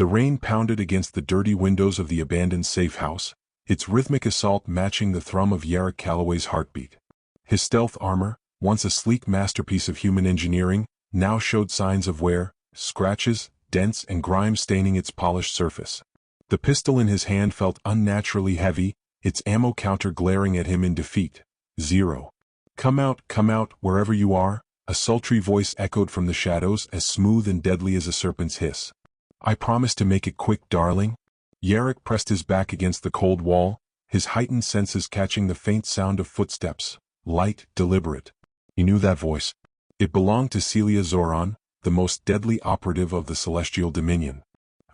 The rain pounded against the dirty windows of the abandoned safe house, its rhythmic assault matching the thrum of Jarek Calloway's heartbeat. His stealth armor, once a sleek masterpiece of human engineering, now showed signs of wear, scratches, dents and grime staining its polished surface. The pistol in his hand felt unnaturally heavy, its ammo counter glaring at him in defeat. 0. Come out, wherever you are," a sultry voice echoed from the shadows as smooth and deadly as a serpent's hiss. "I promise to make it quick, darling." Jarek pressed his back against the cold wall, his heightened senses catching the faint sound of footsteps, light, deliberate. He knew that voice. It belonged to Celia Zoran, the most deadly operative of the Celestial Dominion.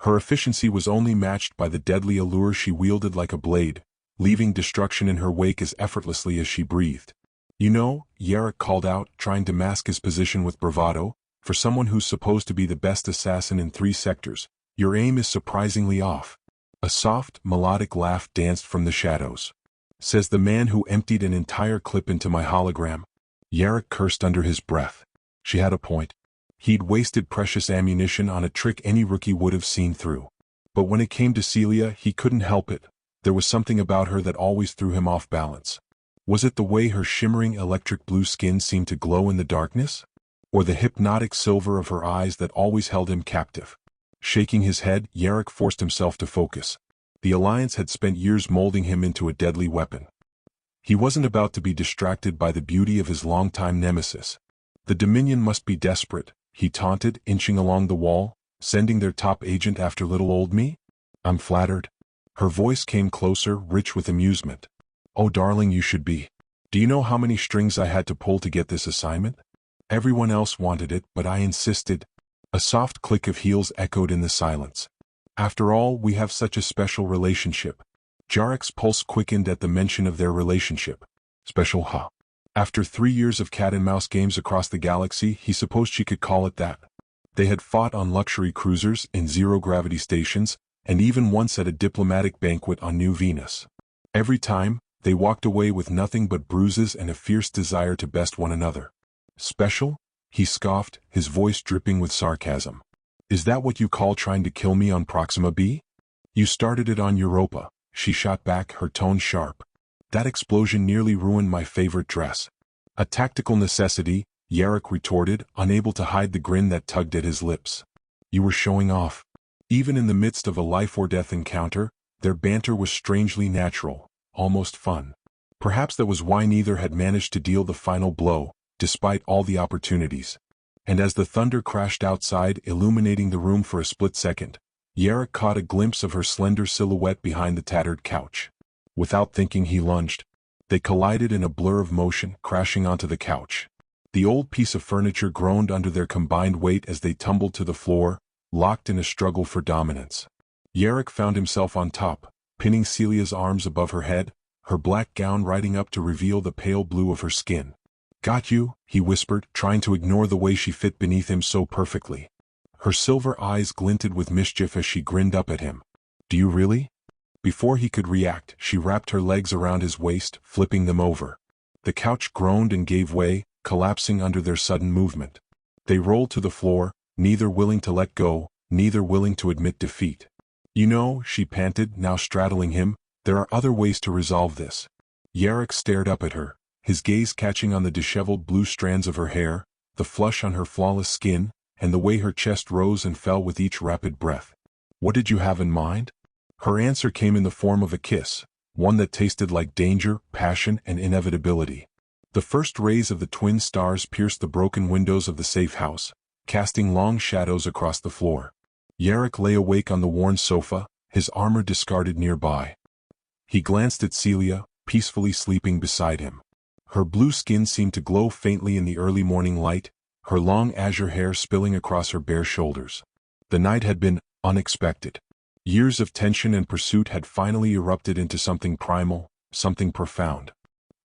Her efficiency was only matched by the deadly allure she wielded like a blade, leaving destruction in her wake as effortlessly as she breathed. "You know," Jarek called out, trying to mask his position with bravado, "for someone who's supposed to be the best assassin in 3 sectors, your aim is surprisingly off." A soft, melodic laugh danced from the shadows. "Says the man who emptied an entire clip into my hologram." Jarek cursed under his breath. She had a point. He'd wasted precious ammunition on a trick any rookie would have seen through. But when it came to Celia, he couldn't help it. There was something about her that always threw him off balance. Was it the way her shimmering electric blue skin seemed to glow in the darkness? Or the hypnotic silver of her eyes that always held him captive? Shaking his head, Jarek forced himself to focus. The Alliance had spent years molding him into a deadly weapon. He wasn't about to be distracted by the beauty of his longtime nemesis. "The Dominion must be desperate," he taunted, inching along the wall, "sending their top agent after little old me?" "I'm flattered." Her voice came closer, rich with amusement. "Oh darling, you should be. Do you know how many strings I had to pull to get this assignment? Everyone else wanted it, but I insisted." A soft click of heels echoed in the silence. "After all, we have such a special relationship." Jarek's pulse quickened at the mention of their relationship. Special, huh? After 3 years of cat-and-mouse games across the galaxy, he supposed she could call it that. They had fought on luxury cruisers, in zero-gravity stations, and even once at a diplomatic banquet on New Venus. Every time, they walked away with nothing but bruises and a fierce desire to best one another. "Special?" he scoffed, his voice dripping with sarcasm. "Is that what you call trying to kill me on Proxima B? You started it on Europa," she shot back, her tone sharp. "That explosion nearly ruined my favorite dress." "A tactical necessity," Jarek retorted, unable to hide the grin that tugged at his lips. "You were showing off." Even in the midst of a life-or-death encounter, their banter was strangely natural, almost fun. Perhaps that was why neither had managed to deal the final blow, despite all the opportunities. And as the thunder crashed outside, illuminating the room for a split second, Jarek caught a glimpse of her slender silhouette behind the tattered couch. Without thinking, he lunged. They collided in a blur of motion, crashing onto the couch. The old piece of furniture groaned under their combined weight as they tumbled to the floor, locked in a struggle for dominance. Jarek found himself on top, pinning Celia's arms above her head, her black gown riding up to reveal the pale blue of her skin. "Got you," he whispered, trying to ignore the way she fit beneath him so perfectly. Her silver eyes glinted with mischief as she grinned up at him. "Do you really?" Before he could react, she wrapped her legs around his waist, flipping them over. The couch groaned and gave way, collapsing under their sudden movement. They rolled to the floor, neither willing to let go, neither willing to admit defeat. "You know," she panted, now straddling him, "there are other ways to resolve this." Jarek stared up at her, his gaze catching on the disheveled blue strands of her hair, the flush on her flawless skin, and the way her chest rose and fell with each rapid breath. "What did you have in mind?" Her answer came in the form of a kiss, one that tasted like danger, passion, and inevitability. The first rays of the twin stars pierced the broken windows of the safe house, casting long shadows across the floor. Jarek lay awake on the worn sofa, his armor discarded nearby. He glanced at Celia, peacefully sleeping beside him. Her blue skin seemed to glow faintly in the early morning light, her long azure hair spilling across her bare shoulders. The night had been unexpected. Years of tension and pursuit had finally erupted into something primal, something profound.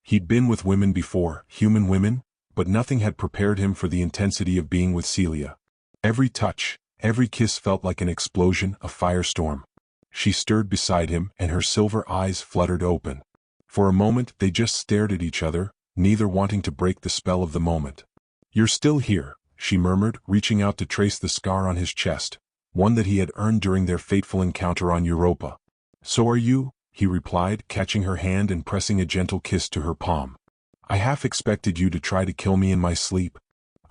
He'd been with women before, human women, but nothing had prepared him for the intensity of being with Celia. Every touch, every kiss felt like an explosion, a firestorm. She stirred beside him, and her silver eyes fluttered open. For a moment they just stared at each other, neither wanting to break the spell of the moment. "You're still here," she murmured, reaching out to trace the scar on his chest, one that he had earned during their fateful encounter on Europa. "So are you," he replied, catching her hand and pressing a gentle kiss to her palm. "I half expected you to try to kill me in my sleep."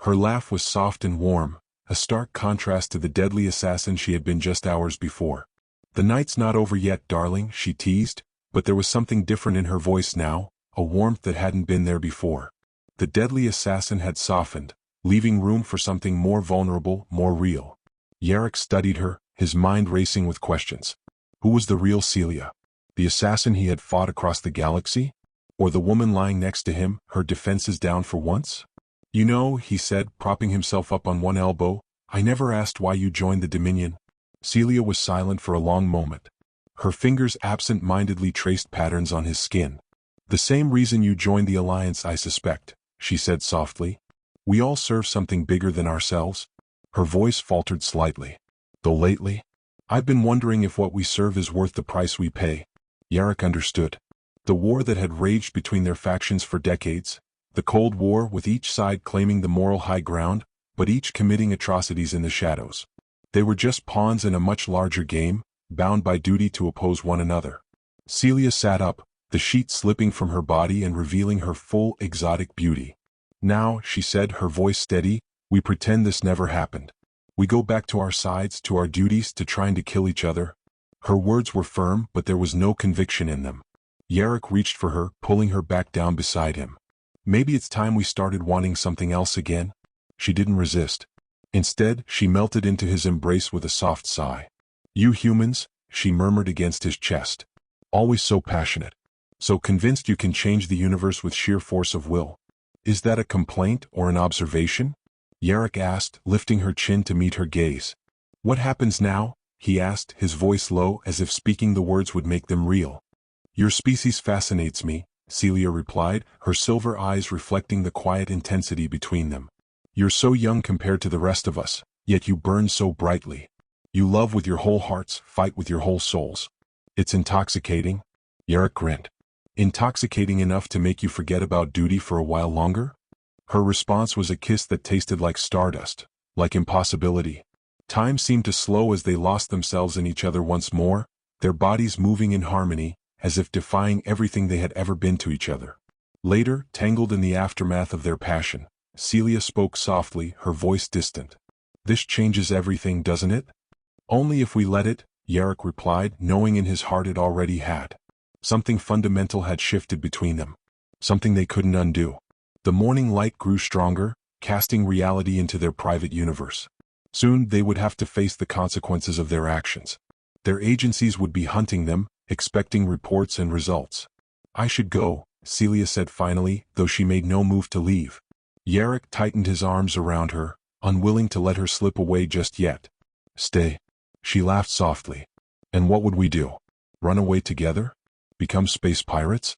Her laugh was soft and warm, a stark contrast to the deadly assassin she had been just hours before. "The night's not over yet, darling," she teased, but there was something different in her voice now, a warmth that hadn't been there before. The deadly assassin had softened, leaving room for something more vulnerable, more real. Jarek studied her, his mind racing with questions. Who was the real Celia? The assassin he had fought across the galaxy? Or the woman lying next to him, her defenses down for once? "You know," he said, propping himself up on one elbow, "I never asked why you joined the Dominion." Celia was silent for a long moment. Her fingers absent-mindedly traced patterns on his skin. "The same reason you joined the Alliance, I suspect," she said softly. "We all serve something bigger than ourselves." Her voice faltered slightly. "Though lately, I've been wondering if what we serve is worth the price we pay." Jarek understood. The war that had raged between their factions for decades, the Cold War with each side claiming the moral high ground, but each committing atrocities in the shadows. They were just pawns in a much larger game, bound by duty to oppose one another. Celia sat up, the sheet slipping from her body and revealing her full, exotic beauty. "Now," she said, her voice steady, "we pretend this never happened. We go back to our sides, to our duties, to trying to kill each other." Her words were firm, but there was no conviction in them. Jarek reached for her, pulling her back down beside him. "Maybe it's time we started wanting something else again?" She didn't resist. Instead, she melted into his embrace with a soft sigh. "You humans," she murmured against his chest. "Always so passionate. So convinced you can change the universe with sheer force of will. Is that a complaint or an observation?" Jarek asked, lifting her chin to meet her gaze. "What happens now?" he asked, his voice low, as if speaking the words would make them real. "Your species fascinates me," Celia replied, her silver eyes reflecting the quiet intensity between them. "You're so young compared to the rest of us, yet you burn so brightly. You love with your whole hearts, fight with your whole souls. It's intoxicating." Jarek grinned. "Intoxicating enough to make you forget about duty for a while longer?" Her response was a kiss that tasted like stardust, like impossibility. Time seemed to slow as they lost themselves in each other once more, their bodies moving in harmony, as if defying everything they had ever been to each other. Later, tangled in the aftermath of their passion, Celia spoke softly, her voice distant. "This changes everything, doesn't it?" "Only if we let it," Jarek replied, knowing in his heart it already had. Something fundamental had shifted between them. Something they couldn't undo. The morning light grew stronger, casting reality into their private universe. Soon they would have to face the consequences of their actions. Their agencies would be hunting them, expecting reports and results. "I should go," Celia said finally, though she made no move to leave. Jarek tightened his arms around her, unwilling to let her slip away just yet. "Stay." She laughed softly. "And what would we do? Run away together? Become space pirates?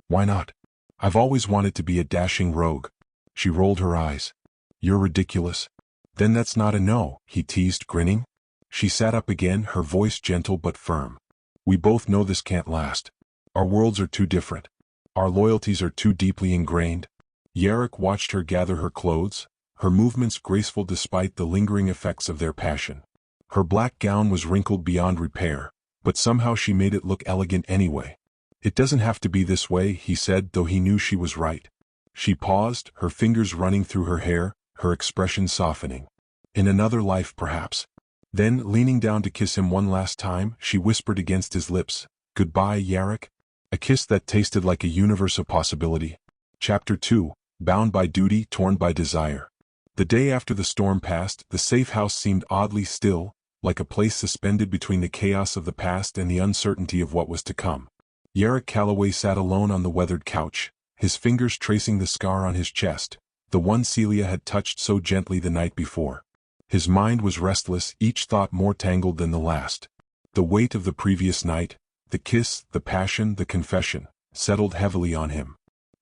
Why not? I've always wanted to be a dashing rogue." She rolled her eyes. "You're ridiculous." "Then that's not a no," he teased, grinning. She sat up again, her voice gentle but firm. "We both know this can't last. Our worlds are too different. Our loyalties are too deeply ingrained." Jarek watched her gather her clothes, her movements graceful despite the lingering effects of their passion. Her black gown was wrinkled beyond repair, but somehow she made it look elegant anyway. "It doesn't have to be this way," he said, though he knew she was right. She paused, her fingers running through her hair, her expression softening. "In another life, perhaps." Then, leaning down to kiss him one last time, she whispered against his lips, "Goodbye, Jarek." A kiss that tasted like a universe of possibility. Chapter 2, Bound by Duty, Torn by Desire. The day after the storm passed, the safe house seemed oddly still, like a place suspended between the chaos of the past and the uncertainty of what was to come. Jarek Calloway sat alone on the weathered couch, his fingers tracing the scar on his chest, the one Celia had touched so gently the night before. His mind was restless, each thought more tangled than the last. The weight of the previous night, the kiss, the passion, the confession, settled heavily on him.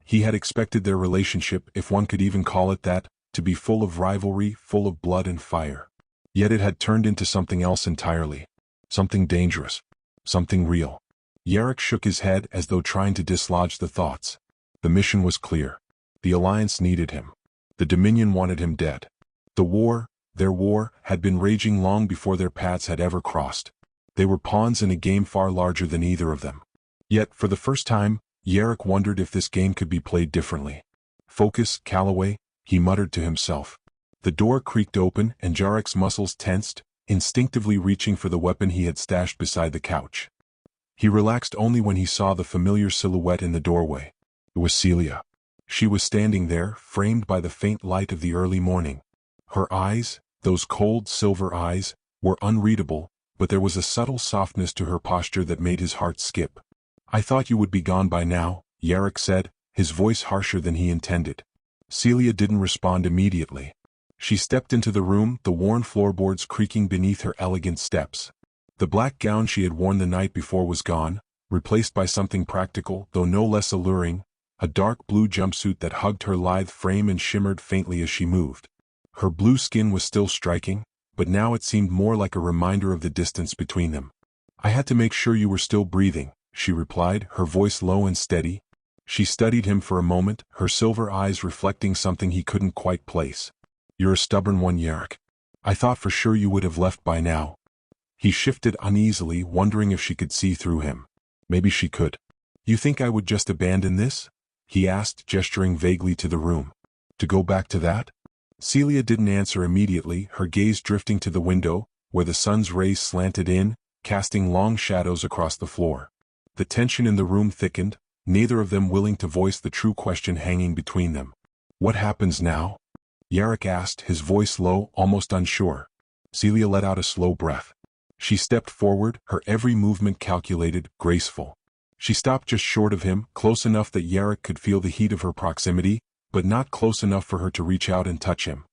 He had expected their relationship, if one could even call it that, to be full of rivalry, full of blood and fire. Yet it had turned into something else entirely. Something dangerous. Something real. Jarek shook his head as though trying to dislodge the thoughts. The mission was clear. The Alliance needed him. The Dominion wanted him dead. The war, Their war had been raging long before their paths had ever crossed. They were pawns in a game far larger than either of them. Yet, for the first time, Jarek wondered if this game could be played differently. Focus, Calloway, he muttered to himself. The door creaked open and Jarek's muscles tensed, instinctively reaching for the weapon he had stashed beside the couch. He relaxed only when he saw the familiar silhouette in the doorway. It was Celia. She was standing there, framed by the faint light of the early morning. Her eyes, those cold silver eyes, were unreadable, but there was a subtle softness to her posture that made his heart skip. "I thought you would be gone by now," Jarek said, his voice harsher than he intended. Celia didn't respond immediately. She stepped into the room, the worn floorboards creaking beneath her elegant steps. The black gown she had worn the night before was gone, replaced by something practical, though no less alluring, a dark blue jumpsuit that hugged her lithe frame and shimmered faintly as she moved. Her blue skin was still striking, but now it seemed more like a reminder of the distance between them. "I had to make sure you were still breathing," she replied, her voice low and steady. She studied him for a moment, her silver eyes reflecting something he couldn't quite place. "You're a stubborn one, Jarek. I thought for sure you would have left by now." He shifted uneasily, wondering if she could see through him. Maybe she could. "You think I would just abandon this?" he asked, gesturing vaguely to the room. "To go back to that?" Celia didn't answer immediately, her gaze drifting to the window, where the sun's rays slanted in, casting long shadows across the floor. The tension in the room thickened, neither of them willing to voice the true question hanging between them. "What happens now?" Jarek asked, his voice low, almost unsure. Celia let out a slow breath. She stepped forward, her every movement calculated, graceful. She stopped just short of him, close enough that Jarek could feel the heat of her proximity, but not close enough for her to reach out and touch him.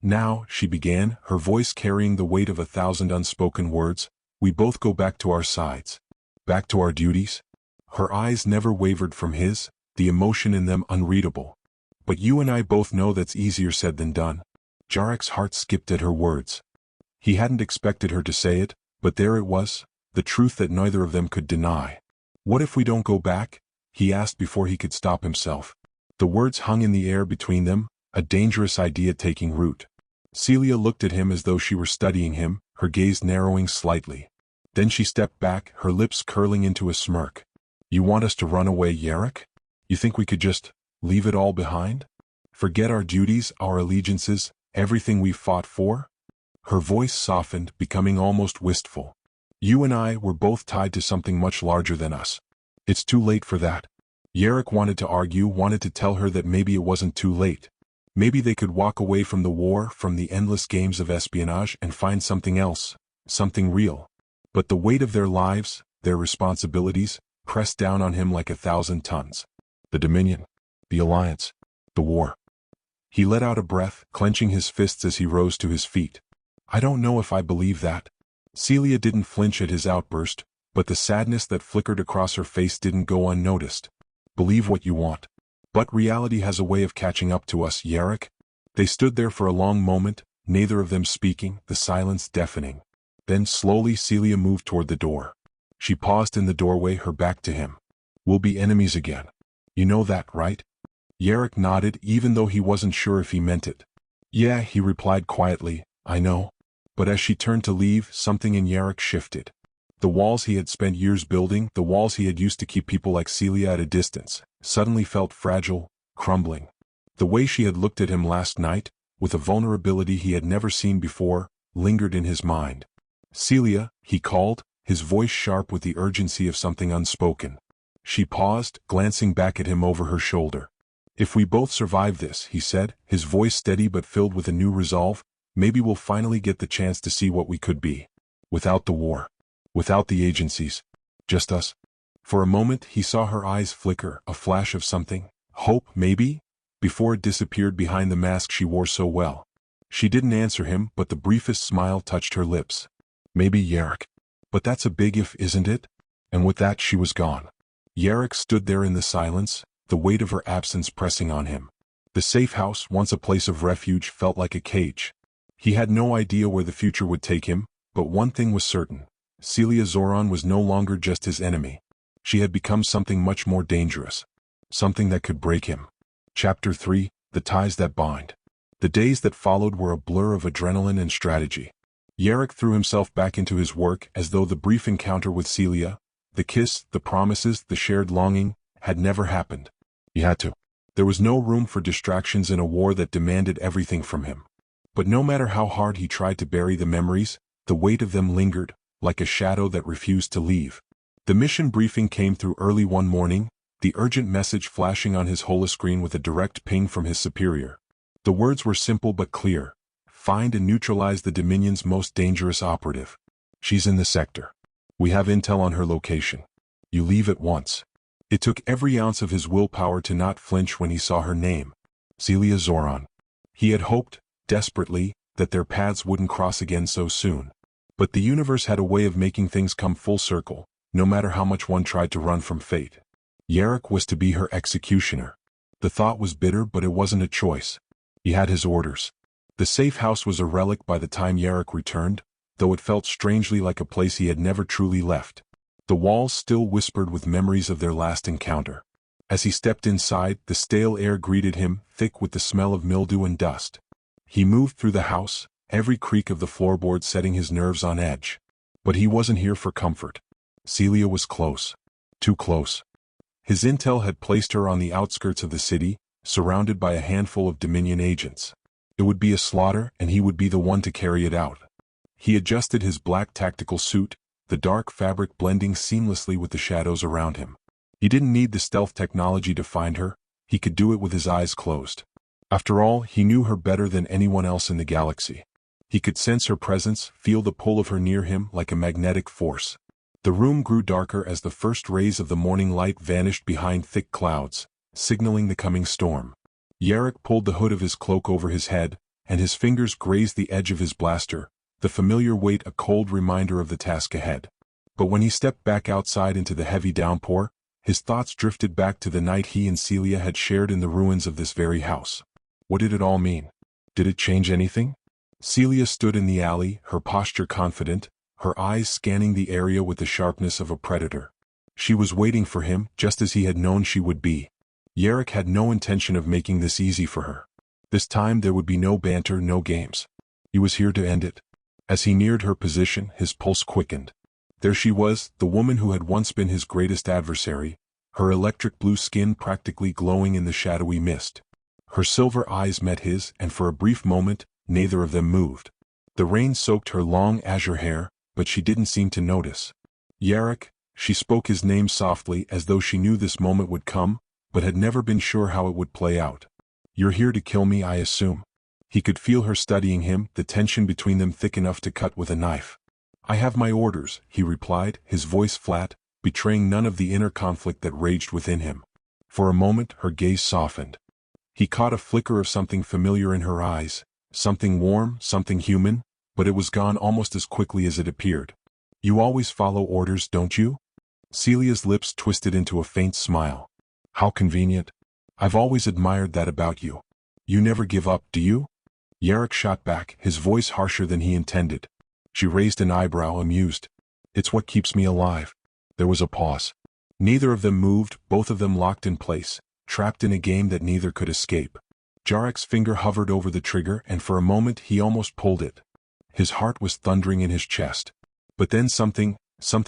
"Now," she began, her voice carrying the weight of 1,000 unspoken words, "we both go back to our sides. Back to our duties." Her eyes never wavered from his, the emotion in them unreadable. "But you and I both know that's easier said than done." Jarek's heart skipped at her words. He hadn't expected her to say it, but there it was, the truth that neither of them could deny. "What if we don't go back?" he asked before he could stop himself. The words hung in the air between them, a dangerous idea taking root. Celia looked at him as though she were studying him, her gaze narrowing slightly. Then she stepped back, her lips curling into a smirk. "You want us to run away, Jarek? You think we could just leave it all behind? Forget our duties, our allegiances, everything we've fought for?" Her voice softened, becoming almost wistful. "You and I were both tied to something much larger than us. It's too late for that." Jarek wanted to argue, wanted to tell her that maybe it wasn't too late. Maybe they could walk away from the war, from the endless games of espionage, and find something else, something real. But the weight of their lives, their responsibilities, pressed down on him like 1,000 tons. The Dominion, the Alliance, the war. He let out a breath, clenching his fists as he rose to his feet. "I don't know if I believe that." Celia didn't flinch at his outburst, but the sadness that flickered across her face didn't go unnoticed. "Believe what you want. But reality has a way of catching up to us, Jarek." They stood there for a long moment, neither of them speaking, the silence deafening. Then slowly Celia moved toward the door. She paused in the doorway, her back to him. "We'll be enemies again. You know that, right?" Jarek nodded, even though he wasn't sure if he meant it. "Yeah," he replied quietly, "I know." But as she turned to leave, something in Jarek shifted. The walls he had spent years building, the walls he had used to keep people like Celia at a distance, suddenly felt fragile, crumbling. The way she had looked at him last night, with a vulnerability he had never seen before, lingered in his mind. "Celia," he called, his voice sharp with the urgency of something unspoken. She paused, glancing back at him over her shoulder. "If we both survive this," he said, his voice steady but filled with a new resolve, "maybe we'll finally get the chance to see what we could be. Without the war. Without the agencies. Just us." For a moment he saw her eyes flicker, a flash of something, hope maybe, before it disappeared behind the mask she wore so well. She didn't answer him, but the briefest smile touched her lips. "Maybe, Jarek. But that's a big if, isn't it?" And with that she was gone. Jarek stood there in the silence, the weight of her absence pressing on him. The safe house, once a place of refuge, felt like a cage. He had no idea where the future would take him, but one thing was certain. Celia Zoran was no longer just his enemy. She had become something much more dangerous. Something that could break him. Chapter 3, The Ties That Bind. The days that followed were a blur of adrenaline and strategy. Jarek threw himself back into his work as though the brief encounter with Celia, the kiss, the promises, the shared longing, had never happened. He had to. There was no room for distractions in a war that demanded everything from him. But no matter how hard he tried to bury the memories, the weight of them lingered, like a shadow that refused to leave. The mission briefing came through early one morning, the urgent message flashing on his holoscreen with a direct ping from his superior. The words were simple but clear. Find and neutralize the Dominion's most dangerous operative. She's in the sector. We have intel on her location. You leave at once. It took every ounce of his willpower to not flinch when he saw her name. Celia Zoran. He had hoped, desperately, that their paths wouldn't cross again so soon. But the universe had a way of making things come full circle, no matter how much one tried to run from fate. Jarek was to be her executioner. The thought was bitter, but it wasn't a choice. He had his orders. The safe house was a relic by the time Jarek returned, though it felt strangely like a place he had never truly left. The walls still whispered with memories of their last encounter. As he stepped inside, the stale air greeted him, thick with the smell of mildew and dust. He moved through the house, every creak of the floorboard setting his nerves on edge. But he wasn't here for comfort. Celia was close. Too close. His intel had placed her on the outskirts of the city, surrounded by a handful of Dominion agents. It would be a slaughter, and he would be the one to carry it out. He adjusted his black tactical suit, the dark fabric blending seamlessly with the shadows around him. He didn't need the stealth technology to find her, he could do it with his eyes closed. After all, he knew her better than anyone else in the galaxy. He could sense her presence, feel the pull of her near him like a magnetic force. The room grew darker as the first rays of the morning light vanished behind thick clouds, signaling the coming storm. Jarek pulled the hood of his cloak over his head, and his fingers grazed the edge of his blaster, the familiar weight a cold reminder of the task ahead. But when he stepped back outside into the heavy downpour, his thoughts drifted back to the night he and Celia had shared in the ruins of this very house. What did it all mean? Did it change anything? Celia stood in the alley, her posture confident, her eyes scanning the area with the sharpness of a predator. She was waiting for him, just as he had known she would be. Jarek had no intention of making this easy for her. This time there would be no banter, no games. He was here to end it. As he neared her position, his pulse quickened. There she was, the woman who had once been his greatest adversary, her electric blue skin practically glowing in the shadowy mist. Her silver eyes met his, and for a brief moment, neither of them moved. The rain soaked her long azure hair, but she didn't seem to notice. Jarek, she spoke his name softly as though she knew this moment would come, but had never been sure how it would play out. You're here to kill me, I assume. He could feel her studying him, the tension between them thick enough to cut with a knife. I have my orders, he replied, his voice flat, betraying none of the inner conflict that raged within him. For a moment, her gaze softened. He caught a flicker of something familiar in her eyes, something warm, something human, but it was gone almost as quickly as it appeared. You always follow orders, don't you? Celia's lips twisted into a faint smile. How convenient. I've always admired that about you. You never give up, do you? Jarek shot back, his voice harsher than he intended. She raised an eyebrow, amused. It's what keeps me alive. There was a pause. Neither of them moved, both of them locked in place, trapped in a game that neither could escape. Jarek's finger hovered over the trigger, and for a moment he almost pulled it. His heart was thundering in his chest. But then something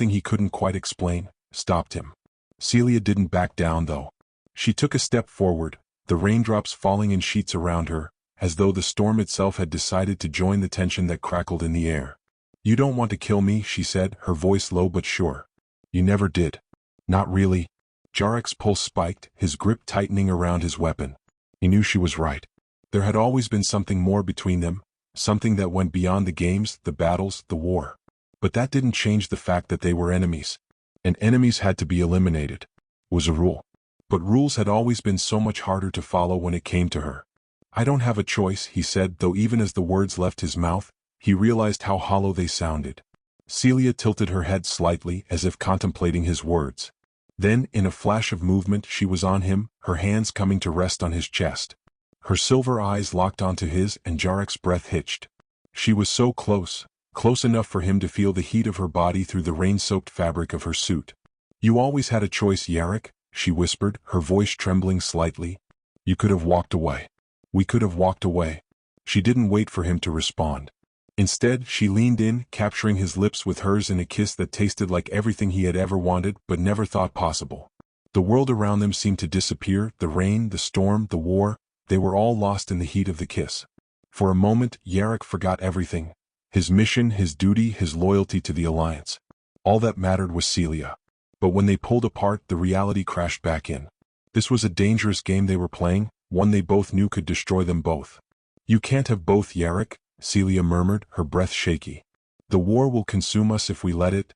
he couldn't quite explain, stopped him. Celia didn't back down, though. She took a step forward, the raindrops falling in sheets around her, as though the storm itself had decided to join the tension that crackled in the air. You don't want to kill me, she said, her voice low but sure. You never did. Not really. Jarek's pulse spiked, his grip tightening around his weapon. He knew she was right. There had always been something more between them, something that went beyond the games, the battles, the war. But that didn't change the fact that they were enemies. And enemies had to be eliminated. It was a rule. But rules had always been so much harder to follow when it came to her. I don't have a choice, he said, though even as the words left his mouth, he realized how hollow they sounded. Celia tilted her head slightly as if contemplating his words. Then, in a flash of movement, she was on him, her hands coming to rest on his chest. Her silver eyes locked onto his, and Jarek's breath hitched. She was so close, close enough for him to feel the heat of her body through the rain-soaked fabric of her suit. You always had a choice, Jarek, she whispered, her voice trembling slightly. You could have walked away. We could have walked away. She didn't wait for him to respond. Instead, she leaned in, capturing his lips with hers in a kiss that tasted like everything he had ever wanted but never thought possible. The world around them seemed to disappear, the rain, the storm, the war, they were all lost in the heat of the kiss. For a moment, Jarek forgot everything. His mission, his duty, his loyalty to the Alliance. All that mattered was Celia. But when they pulled apart, the reality crashed back in. This was a dangerous game they were playing, one they both knew could destroy them both. "You can't have both, Jarek," Celia murmured, her breath shaky. "The war will consume us if we let it."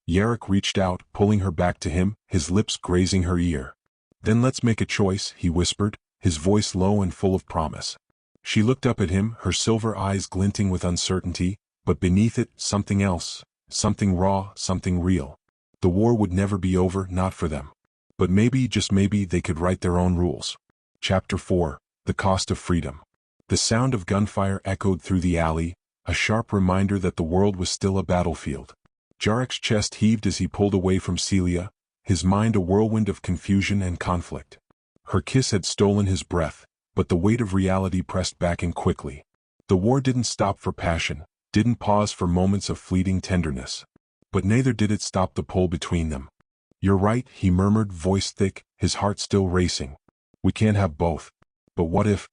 Jarek reached out, pulling her back to him, his lips grazing her ear. "Then let's make a choice," he whispered, his voice low and full of promise. She looked up at him, her silver eyes glinting with uncertainty, but beneath it, something else, something raw, something real. The war would never be over, not for them. But maybe, just maybe, they could write their own rules. Chapter 4. The Cost of Freedom. The sound of gunfire echoed through the alley, a sharp reminder that the world was still a battlefield. Jarek's chest heaved as he pulled away from Celia, his mind a whirlwind of confusion and conflict. Her kiss had stolen his breath, but the weight of reality pressed back in quickly. The war didn't stop for passion, didn't pause for moments of fleeting tenderness. But neither did it stop the pull between them. "You're right," he murmured, voice thick, his heart still racing. "We can't have both. But what if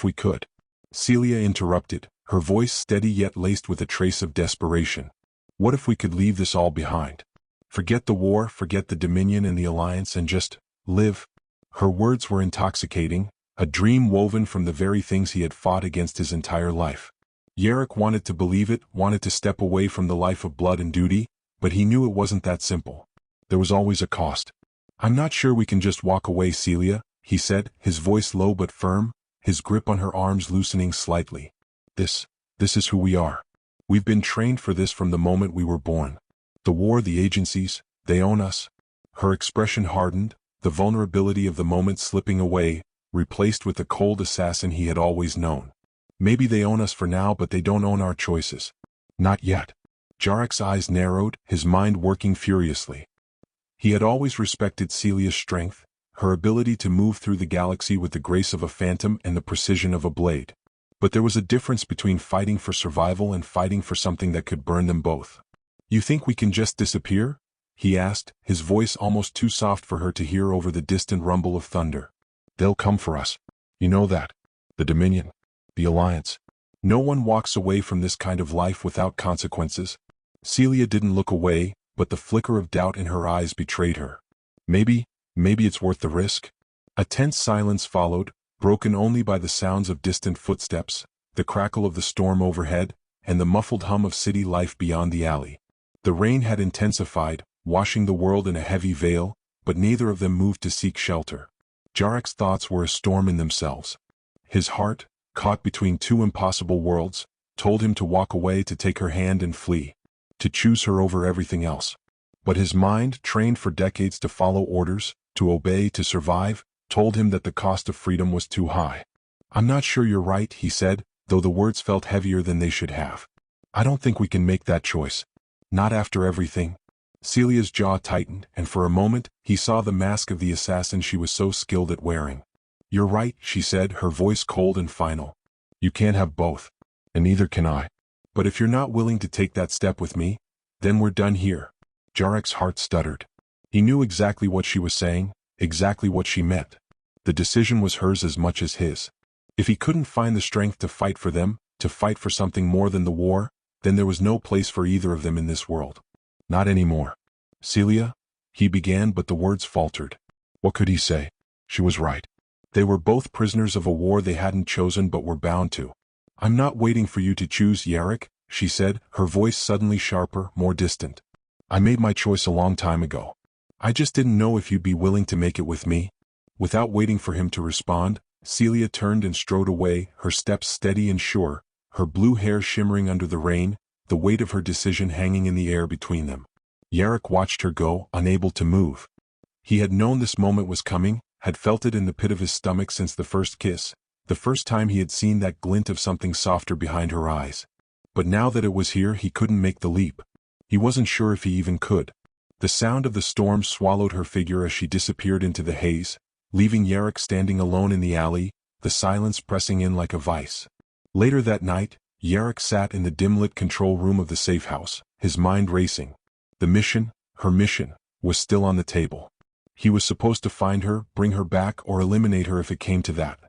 we could?" Celia interrupted, her voice steady yet laced with a trace of desperation. "What if we could leave this all behind? Forget the war, forget the Dominion and the Alliance, and just live?" Her words were intoxicating, a dream woven from the very things he had fought against his entire life. Jarek wanted to believe it, wanted to step away from the life of blood and duty, but he knew it wasn't that simple. There was always a cost. "I'm not sure we can just walk away, Celia," he said, his voice low but firm, his grip on her arms loosening slightly. This is who we are. We've been trained for this from the moment we were born. The war, the agencies, they own us." Her expression hardened, the vulnerability of the moment slipping away, replaced with the cold assassin he had always known. "Maybe they own us for now, but they don't own our choices. Not yet." Jarek's eyes narrowed, his mind working furiously. He had always respected Celia's strength, her ability to move through the galaxy with the grace of a phantom and the precision of a blade. But there was a difference between fighting for survival and fighting for something that could burn them both. "You think we can just disappear?" he asked, his voice almost too soft for her to hear over the distant rumble of thunder. "They'll come for us. You know that. The Dominion. The Alliance. No one walks away from this kind of life without consequences." Celia didn't look away, but the flicker of doubt in her eyes betrayed her. Maybe it's worth the risk." A tense silence followed, broken only by the sounds of distant footsteps, the crackle of the storm overhead, and the muffled hum of city life beyond the alley. The rain had intensified, washing the world in a heavy veil, but neither of them moved to seek shelter. Jarek's thoughts were a storm in themselves. His heart, caught between two impossible worlds, told him to walk away, to take her hand and flee, to choose her over everything else. But his mind, trained for decades to follow orders, to obey, to survive, told him that the cost of freedom was too high. "I'm not sure you're right," he said, though the words felt heavier than they should have. "I don't think we can make that choice. Not after everything." Celia's jaw tightened, and for a moment, he saw the mask of the assassin she was so skilled at wearing. "You're right," she said, her voice cold and final. "You can't have both. And neither can I. But if you're not willing to take that step with me, then we're done here." Jarek's heart stuttered. He knew exactly what she was saying, exactly what she meant. The decision was hers as much as his. If he couldn't find the strength to fight for them, to fight for something more than the war, then there was no place for either of them in this world. Not anymore. "Celia?" he began, but the words faltered. What could he say? She was right. They were both prisoners of a war they hadn't chosen but were bound to. "I'm not waiting for you to choose, Jarek," she said, her voice suddenly sharper, more distant. "I made my choice a long time ago. I just didn't know if you'd be willing to make it with me." Without waiting for him to respond, Celia turned and strode away, her steps steady and sure, her blue hair shimmering under the rain, the weight of her decision hanging in the air between them. Jarek watched her go, unable to move. He had known this moment was coming, had felt it in the pit of his stomach since the first kiss, the first time he had seen that glint of something softer behind her eyes. But now that it was here, he couldn't make the leap. He wasn't sure if he even could. The sound of the storm swallowed her figure as she disappeared into the haze, leaving Jarek standing alone in the alley, the silence pressing in like a vice. Later that night, Jarek sat in the dim-lit control room of the safe house, his mind racing. The mission, her mission, was still on the table. He was supposed to find her, bring her back, or eliminate her if it came to that.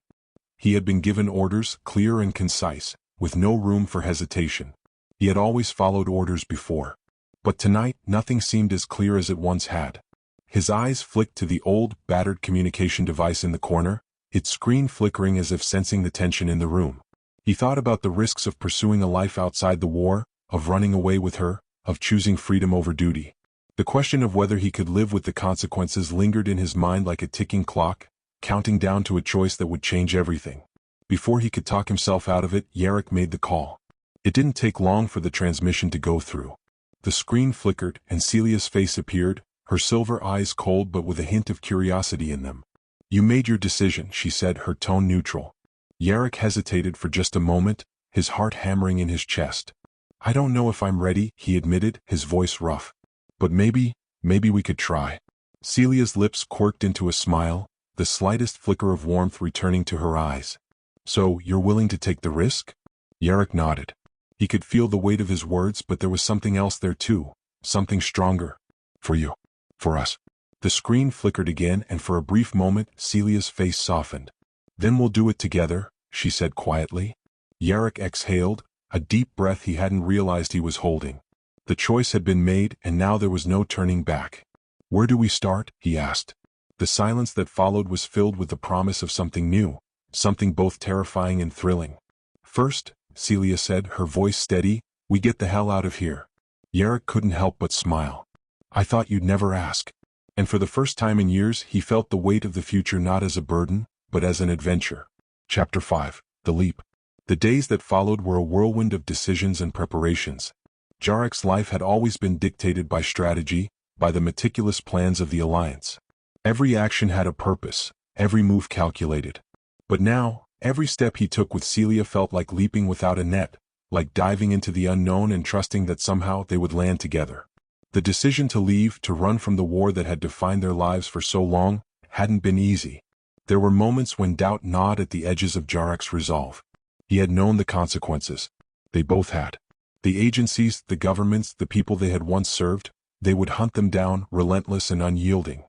He had been given orders, clear and concise, with no room for hesitation. He had always followed orders before. But tonight, nothing seemed as clear as it once had. His eyes flicked to the old, battered communication device in the corner, its screen flickering as if sensing the tension in the room. He thought about the risks of pursuing a life outside the war, of running away with her, of choosing freedom over duty. The question of whether he could live with the consequences lingered in his mind like a ticking clock, counting down to a choice that would change everything. Before he could talk himself out of it, Jarek made the call. It didn't take long for the transmission to go through. The screen flickered, and Celia's face appeared, her silver eyes cold but with a hint of curiosity in them. "You made your decision," she said, her tone neutral. Jarek hesitated for just a moment, his heart hammering in his chest. "I don't know if I'm ready," he admitted, his voice rough. "But maybe we could try." Celia's lips quirked into a smile, the slightest flicker of warmth returning to her eyes. "So, you're willing to take the risk?" Jarek nodded. He could feel the weight of his words, but there was something else there too, something stronger. "For you. For us." The screen flickered again, and for a brief moment, Celia's face softened. "Then we'll do it together," she said quietly. Jarek exhaled, a deep breath he hadn't realized he was holding. The choice had been made, and now there was no turning back. "Where do we start?" he asked. The silence that followed was filled with the promise of something new, something both terrifying and thrilling. "First," Celia said, her voice steady, "we get the hell out of here." Jarek couldn't help but smile. "I thought you'd never ask." And for the first time in years, he felt the weight of the future not as a burden, but as an adventure. Chapter 5. The Leap. The days that followed were a whirlwind of decisions and preparations. Jarek's life had always been dictated by strategy, by the meticulous plans of the Alliance. Every action had a purpose, every move calculated. But now, every step he took with Celia felt like leaping without a net, like diving into the unknown and trusting that somehow they would land together. The decision to leave, to run from the war that had defined their lives for so long, hadn't been easy. There were moments when doubt gnawed at the edges of Jarek's resolve. He had known the consequences. They both had. The agencies, the governments, the people they had once served, they would hunt them down, relentless and unyielding.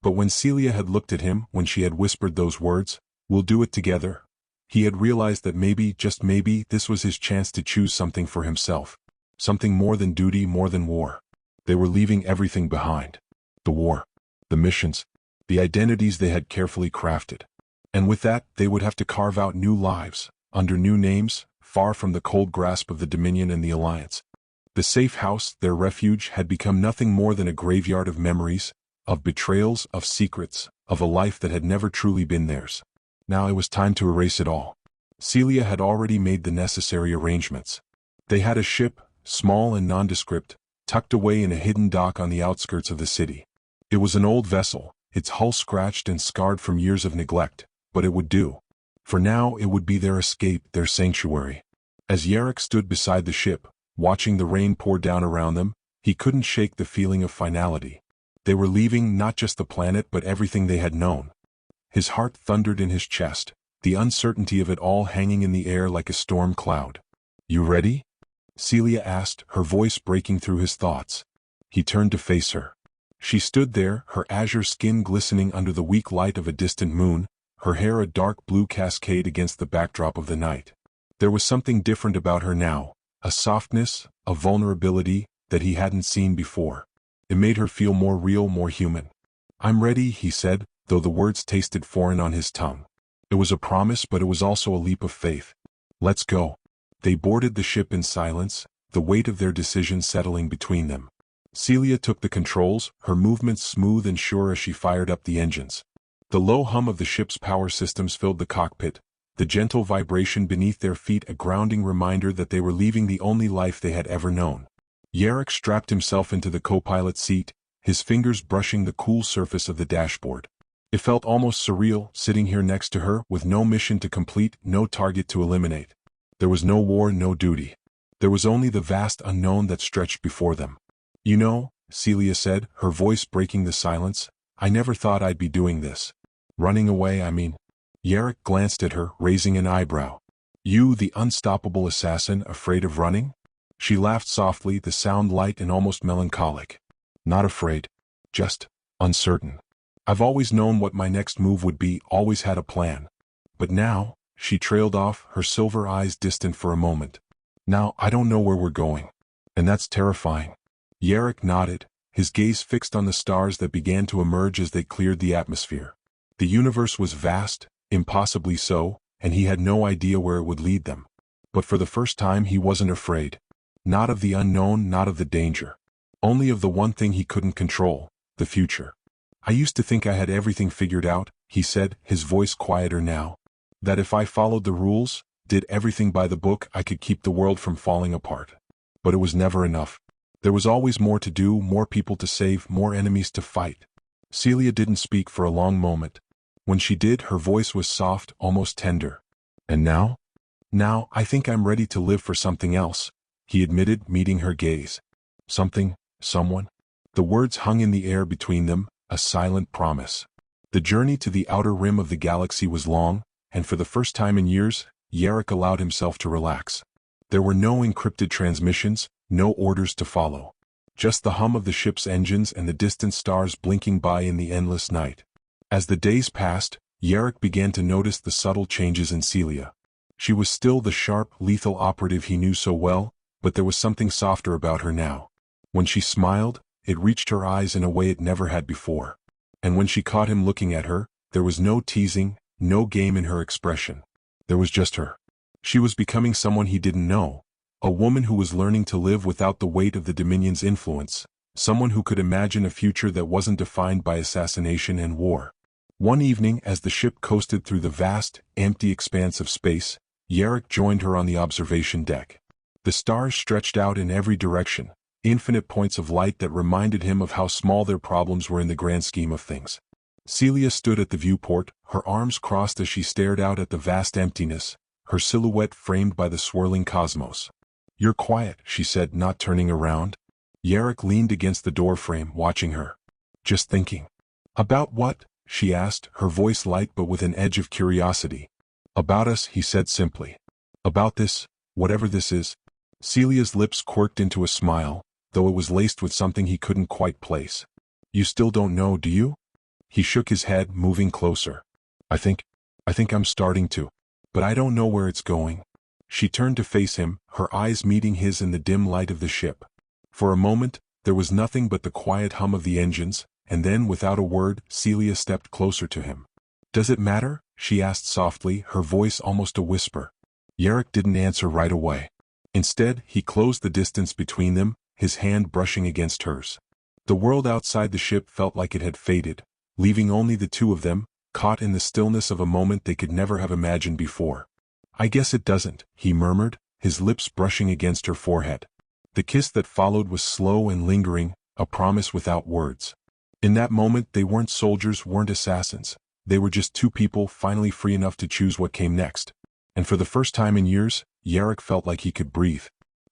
But when Celia had looked at him, when she had whispered those words, "We'll do it together," he had realized that maybe, just maybe, this was his chance to choose something for himself. Something more than duty, more than war. They were leaving everything behind. The war. The missions. The identities they had carefully crafted. And with that, they would have to carve out new lives, under new names, far from the cold grasp of the Dominion and the Alliance. The safe house, their refuge, had become nothing more than a graveyard of memories, of betrayals, of secrets, of a life that had never truly been theirs. Now it was time to erase it all. Celia had already made the necessary arrangements. They had a ship, small and nondescript, tucked away in a hidden dock on the outskirts of the city. It was an old vessel, its hull scratched and scarred from years of neglect, but it would do. For now it would be their escape, their sanctuary. As Jarek stood beside the ship, watching the rain pour down around them, he couldn't shake the feeling of finality. They were leaving not just the planet but everything they had known. His heart thundered in his chest, the uncertainty of it all hanging in the air like a storm cloud. "You ready?" Celia asked, her voice breaking through his thoughts. He turned to face her. She stood there, her azure skin glistening under the weak light of a distant moon, her hair a dark blue cascade against the backdrop of the night. There was something different about her now, a softness, a vulnerability, that he hadn't seen before. It made her feel more real, more human. "I'm ready," he said, though the words tasted foreign on his tongue. It was a promise, but it was also a leap of faith. "Let's go." They boarded the ship in silence, the weight of their decision settling between them. Celia took the controls, her movements smooth and sure as she fired up the engines. The low hum of the ship's power systems filled the cockpit, the gentle vibration beneath their feet a grounding reminder that they were leaving the only life they had ever known. Jarek strapped himself into the co-pilot seat, his fingers brushing the cool surface of the dashboard. It felt almost surreal, sitting here next to her, with no mission to complete, no target to eliminate. There was no war, no duty. There was only the vast unknown that stretched before them. "You know," Celia said, her voice breaking the silence, "I never thought I'd be doing this. Running away, I mean." Jarek glanced at her, raising an eyebrow. You, the unstoppable assassin, afraid of running? She laughed softly, the sound light and almost melancholic. Not afraid. Just uncertain. I've always known what my next move would be, always had a plan. But now, she trailed off, her silver eyes distant for a moment. Now, I don't know where we're going. And that's terrifying. Jarek nodded, his gaze fixed on the stars that began to emerge as they cleared the atmosphere. The universe was vast, impossibly so, and he had no idea where it would lead them. But for the first time he wasn't afraid. Not of the unknown, not of the danger. Only of the one thing he couldn't control, the future. I used to think I had everything figured out, he said, his voice quieter now. That if I followed the rules, did everything by the book, I could keep the world from falling apart. But it was never enough. There was always more to do, more people to save, more enemies to fight. Celia didn't speak for a long moment. When she did, her voice was soft, almost tender. And now? Now, I think I'm ready to live for something else, he admitted, meeting her gaze. Something, someone. The words hung in the air between them, a silent promise. The journey to the outer rim of the galaxy was long, and for the first time in years, Jarek allowed himself to relax. There were no encrypted transmissions, no orders to follow. Just the hum of the ship's engines and the distant stars blinking by in the endless night. As the days passed, Jarek began to notice the subtle changes in Celia. She was still the sharp, lethal operative he knew so well, but there was something softer about her now. When she smiled, it reached her eyes in a way it never had before. And when she caught him looking at her, there was no teasing, no game in her expression. There was just her. She was becoming someone he didn't know. A woman who was learning to live without the weight of the Dominion's influence. Someone who could imagine a future that wasn't defined by assassination and war. One evening, as the ship coasted through the vast, empty expanse of space, Jarek joined her on the observation deck. The stars stretched out in every direction, infinite points of light that reminded him of how small their problems were in the grand scheme of things. Celia stood at the viewport, her arms crossed as she stared out at the vast emptiness, her silhouette framed by the swirling cosmos. "You're quiet," she said, not turning around. Jarek leaned against the doorframe, watching her. "Just thinking." "About what?" she asked, her voice light but with an edge of curiosity. "About us," he said simply. "About this, whatever this is." Celia's lips quirked into a smile, though it was laced with something he couldn't quite place. "You still don't know, do you?" He shook his head, moving closer. I think I'm starting to. But I don't know where it's going." She turned to face him, her eyes meeting his in the dim light of the ship. For a moment, there was nothing but the quiet hum of the engines, and then, without a word, Celia stepped closer to him. "Does it matter?" she asked softly, her voice almost a whisper. Jarek didn't answer right away. Instead, he closed the distance between them, his hand brushing against hers. The world outside the ship felt like it had faded, leaving only the two of them, caught in the stillness of a moment they could never have imagined before. "I guess it doesn't," he murmured, his lips brushing against her forehead. The kiss that followed was slow and lingering, a promise without words. In that moment they weren't soldiers, weren't assassins. They were just two people finally free enough to choose what came next. And for the first time in years, Jarek felt like he could breathe.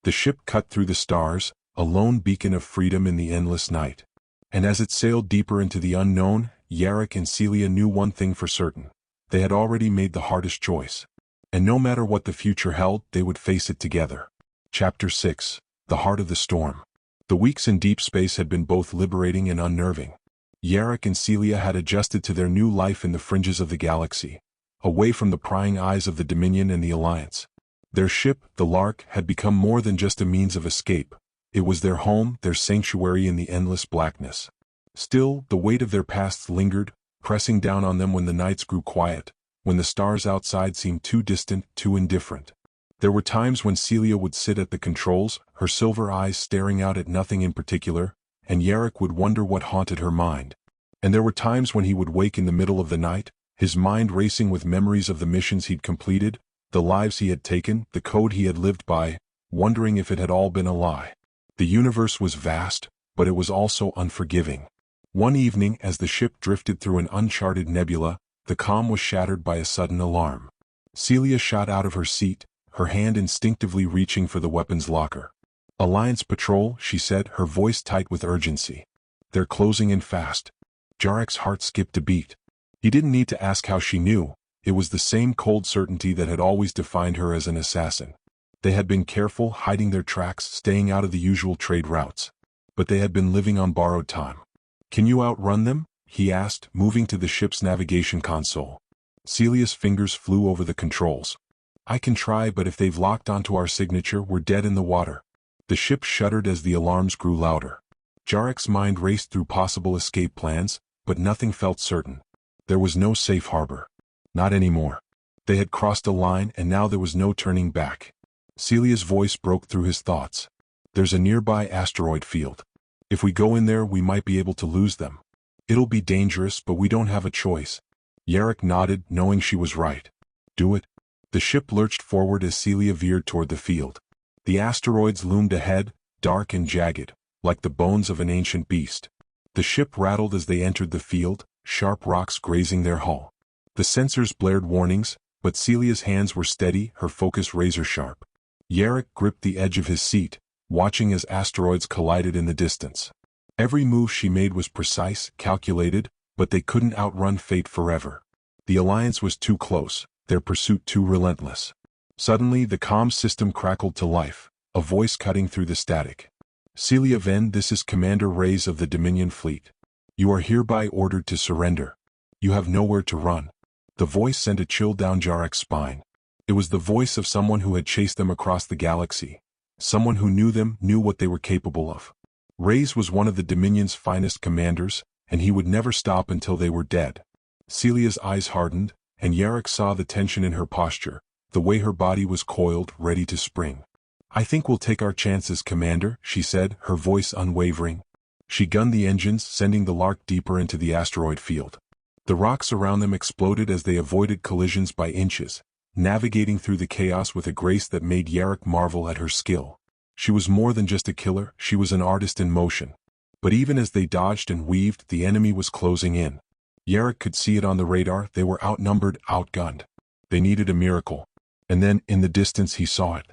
The ship cut through the stars, a lone beacon of freedom in the endless night. And as it sailed deeper into the unknown, Jarek and Celia knew one thing for certain. They had already made the hardest choice. And no matter what the future held, they would face it together. Chapter 6. The Heart of the Storm. The weeks in deep space had been both liberating and unnerving. Jarek and Celia had adjusted to their new life in the fringes of the galaxy, away from the prying eyes of the Dominion and the Alliance. Their ship, the Lark, had become more than just a means of escape. It was their home, their sanctuary in the endless blackness. Still, the weight of their pasts lingered, pressing down on them when the nights grew quiet, when the stars outside seemed too distant, too indifferent. There were times when Celia would sit at the controls, her silver eyes staring out at nothing in particular, and Jarek would wonder what haunted her mind. And there were times when he would wake in the middle of the night, his mind racing with memories of the missions he'd completed, the lives he had taken, the code he had lived by, wondering if it had all been a lie. The universe was vast, but it was also unforgiving. One evening, as the ship drifted through an uncharted nebula, the calm was shattered by a sudden alarm. Celia shot out of her seat, her hand instinctively reaching for the weapons locker. "Alliance patrol," she said, her voice tight with urgency. "They're closing in fast." Jarek's heart skipped a beat. He didn't need to ask how she knew. It was the same cold certainty that had always defined her as an assassin. They had been careful, hiding their tracks, staying out of the usual trade routes. But they had been living on borrowed time. "Can you outrun them?" he asked, moving to the ship's navigation console. Celia's fingers flew over the controls. "I can try, but if they've locked onto our signature, we're dead in the water." The ship shuddered as the alarms grew louder. Jarek's mind raced through possible escape plans, but nothing felt certain. There was no safe harbor. Not anymore. They had crossed a line, and now there was no turning back. Celia's voice broke through his thoughts. "There's a nearby asteroid field. If we go in there, we might be able to lose them. It'll be dangerous, but we don't have a choice." Jarek nodded, knowing she was right. "Do it." The ship lurched forward as Celia veered toward the field. The asteroids loomed ahead, dark and jagged, like the bones of an ancient beast. The ship rattled as they entered the field, sharp rocks grazing their hull. The sensors blared warnings, but Celia's hands were steady, her focus razor-sharp. Jarek gripped the edge of his seat, watching as asteroids collided in the distance. Every move she made was precise, calculated, but they couldn't outrun fate forever. The Alliance was too close, their pursuit too relentless. Suddenly the comms system crackled to life, a voice cutting through the static. "Celia Ven, this is Commander Reyes of the Dominion Fleet. You are hereby ordered to surrender. You have nowhere to run." The voice sent a chill down Jarek's spine. It was the voice of someone who had chased them across the galaxy. Someone who knew them, knew what they were capable of. Reyes was one of the Dominion's finest commanders, and he would never stop until they were dead. Celia's eyes hardened, and Jarek saw the tension in her posture, the way her body was coiled, ready to spring. "I think we'll take our chances, Commander," she said, her voice unwavering. She gunned the engines, sending the Lark deeper into the asteroid field. The rocks around them exploded as they avoided collisions by inches, navigating through the chaos with a grace that made Jarek marvel at her skill. She was more than just a killer, she was an artist in motion. But even as they dodged and weaved, the enemy was closing in. Jarek could see it on the radar, they were outnumbered, outgunned. They needed a miracle. And then, in the distance, he saw it.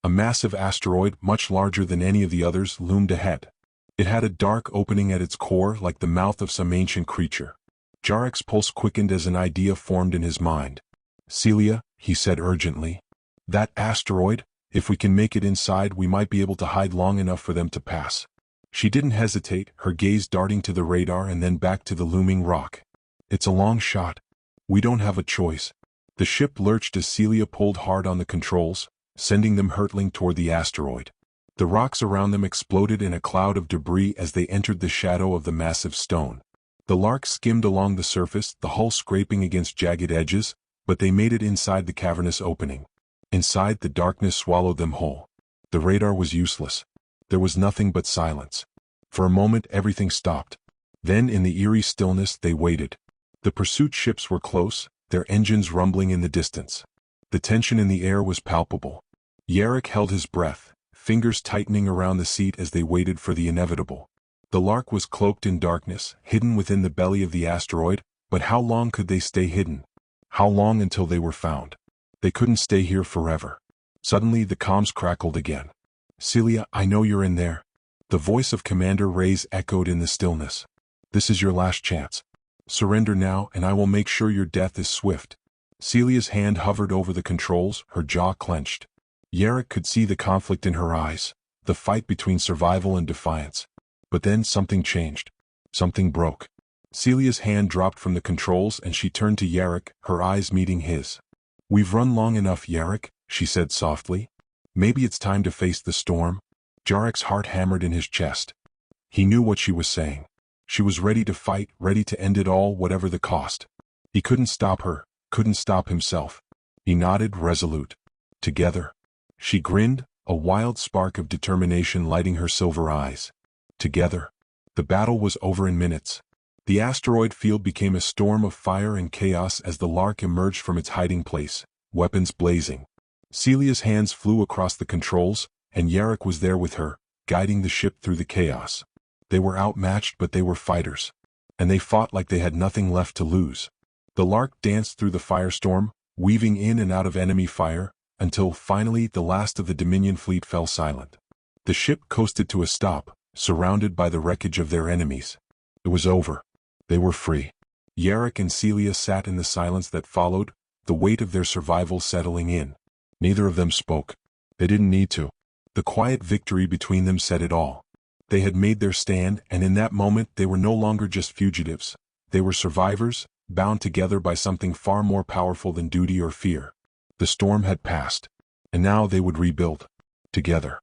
A massive asteroid, much larger than any of the others, loomed ahead. It had a dark opening at its core, like the mouth of some ancient creature. Jarek's pulse quickened as an idea formed in his mind. "Celia," he said urgently. "That asteroid, if we can make it inside, we might be able to hide long enough for them to pass." She didn't hesitate, her gaze darting to the radar and then back to the looming rock. "It's a long shot. We don't have a choice." The ship lurched as Celia pulled hard on the controls, sending them hurtling toward the asteroid. The rocks around them exploded in a cloud of debris as they entered the shadow of the massive stone. The Lark skimmed along the surface, the hull scraping against jagged edges, but they made it inside the cavernous opening. Inside, the darkness swallowed them whole. The radar was useless. There was nothing but silence. For a moment, everything stopped. Then, in the eerie stillness, they waited. The pursuit ships were close, their engines rumbling in the distance. The tension in the air was palpable. Jarek held his breath, fingers tightening around the seat as they waited for the inevitable. The Lark was cloaked in darkness, hidden within the belly of the asteroid, but how long could they stay hidden? How long until they were found? They couldn't stay here forever. Suddenly the comms crackled again. "Celia, I know you're in there." The voice of Commander Reyes echoed in the stillness. "This is your last chance. Surrender now, and I will make sure your death is swift." Celia's hand hovered over the controls, her jaw clenched. Jarek could see the conflict in her eyes, the fight between survival and defiance. But then something changed. Something broke. Celia's hand dropped from the controls and she turned to Jarek, her eyes meeting his. "We've run long enough, Jarek," she said softly. "Maybe it's time to face the storm." Jarek's heart hammered in his chest. He knew what she was saying. She was ready to fight, ready to end it all, whatever the cost. He couldn't stop her, couldn't stop himself. He nodded, resolute. Together. She grinned, a wild spark of determination lighting her silver eyes. Together. The battle was over in minutes. The asteroid field became a storm of fire and chaos as the Lark emerged from its hiding place, weapons blazing. Celia's hands flew across the controls, and Jarek was there with her, guiding the ship through the chaos. They were outmatched, but they were fighters. And they fought like they had nothing left to lose. The Lark danced through the firestorm, weaving in and out of enemy fire, until finally the last of the Dominion fleet fell silent. The ship coasted to a stop, surrounded by the wreckage of their enemies. It was over. They were free. Jarek and Celia sat in the silence that followed, the weight of their survival settling in. Neither of them spoke. They didn't need to. The quiet victory between them said it all. They had made their stand, and in that moment they were no longer just fugitives. They were survivors, bound together by something far more powerful than duty or fear. The storm had passed. And now they would rebuild. Together.